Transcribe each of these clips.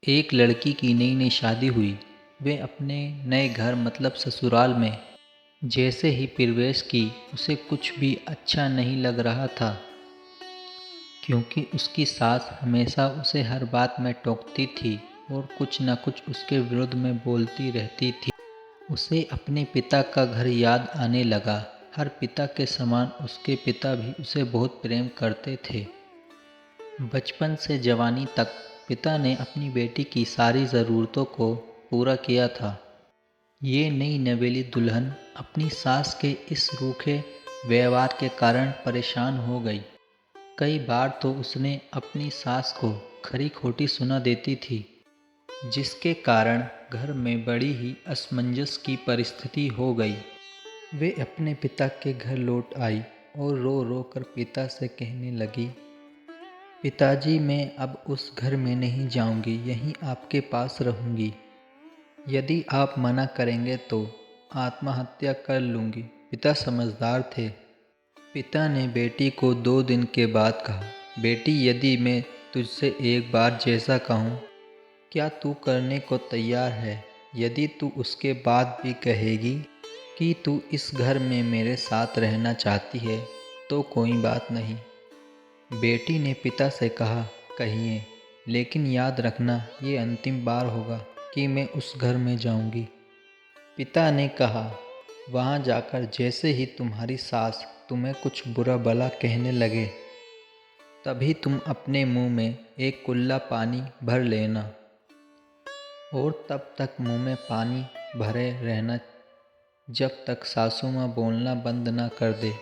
एक लड़की की नई नई शादी हुई। वे अपने नए घर मतलब ससुराल में जैसे ही प्रवेश की उसे कुछ भी अच्छा नहीं लग रहा था, क्योंकि उसकी सास हमेशा उसे हर बात में टोकती थी और कुछ न कुछ उसके विरुद्ध में बोलती रहती थी। उसे अपने पिता का घर याद आने लगा। हर पिता के समान उसके पिता भी उसे बहुत प्रेम करते थे। बचपन से जवानी तक पिता ने अपनी बेटी की सारी ज़रूरतों को पूरा किया था। ये नई नवेली दुल्हन अपनी सास के इस रूखे व्यवहार के कारण परेशान हो गई। कई बार तो उसने अपनी सास को खरी खोटी सुना देती थी, जिसके कारण घर में बड़ी ही असमंजस की परिस्थिति हो गई। वे अपने पिता के घर लौट आई और रो रो कर पिता से कहने लगी, पिताजी, मैं अब उस घर में नहीं जाऊंगी, यहीं आपके पास रहूंगी। यदि आप मना करेंगे तो आत्महत्या कर लूंगी। पिता समझदार थे। पिता ने बेटी को 2 दिन के बाद कहा, बेटी, यदि मैं तुझसे एक बार जैसा कहूँ, क्या तू करने को तैयार है? यदि तू उसके बाद भी कहेगी कि तू इस घर में मेरे साथ रहना चाहती है तो कोई बात नहीं। बेटी ने पिता से कहा, कहिए, लेकिन याद रखना ये अंतिम बार होगा कि मैं उस घर में जाऊंगी। पिता ने कहा, वहाँ जाकर जैसे ही तुम्हारी सास तुम्हें कुछ बुरा भला कहने लगे, तभी तुम अपने मुंह में एक कुल्ला पानी भर लेना और तब तक मुंह में पानी भरे रहना जब तक सासू माँ बोलना बंद ना कर दे,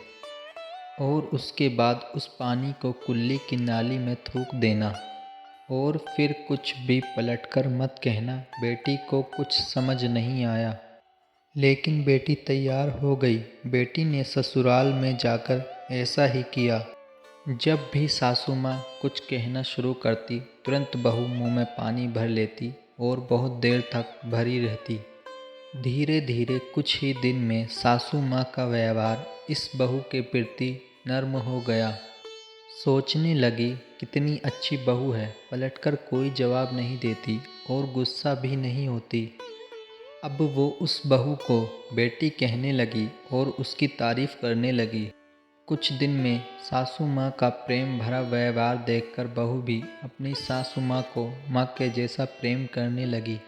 और उसके बाद उस पानी को कुल्ली की नाली में थूक देना और फिर कुछ भी पलटकर मत कहना। बेटी को कुछ समझ नहीं आया, लेकिन बेटी तैयार हो गई। बेटी ने ससुराल में जाकर ऐसा ही किया। जब भी सासू माँ कुछ कहना शुरू करती, तुरंत बहू मुंह में पानी भर लेती और बहुत देर तक भरी रहती। धीरे धीरे कुछ ही दिन में सासू माँ का व्यवहार इस बहू के प्रति नर्म हो गया। सोचने लगी, कितनी अच्छी बहू है, पलटकर कोई जवाब नहीं देती और गुस्सा भी नहीं होती। अब वो उस बहू को बेटी कहने लगी और उसकी तारीफ करने लगी। कुछ दिन में सासू माँ का प्रेम भरा व्यवहार देखकर बहू भी अपनी सासू माँ को माँ के जैसा प्रेम करने लगी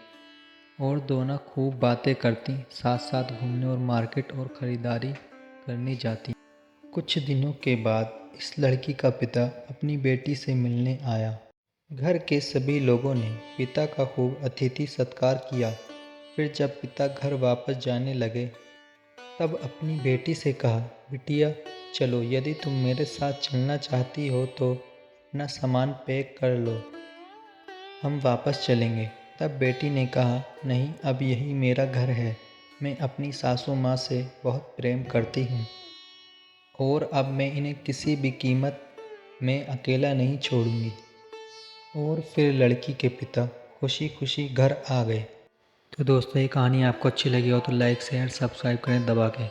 और दोनों खूब बातें करती, साथ साथ घूमने और मार्केट और ख़रीदारी करने जाती। कुछ दिनों के बाद इस लड़की का पिता अपनी बेटी से मिलने आया। घर के सभी लोगों ने पिता का खूब अतिथि सत्कार किया। फिर जब पिता घर वापस जाने लगे, तब अपनी बेटी से कहा, बिटिया चलो, यदि तुम मेरे साथ चलना चाहती हो तो अपना सामान पैक कर लो, हम वापस चलेंगे। तब बेटी ने कहा, नहीं, अब यही मेरा घर है। मैं अपनी सासू माँ से बहुत प्रेम करती हूँ और अब मैं इन्हें किसी भी कीमत में अकेला नहीं छोड़ूंगी। और फिर लड़की के पिता खुशी खुशी घर आ गए। तो दोस्तों, ये कहानी आपको अच्छी लगी हो तो लाइक शेयर सब्सक्राइब करें दबा के।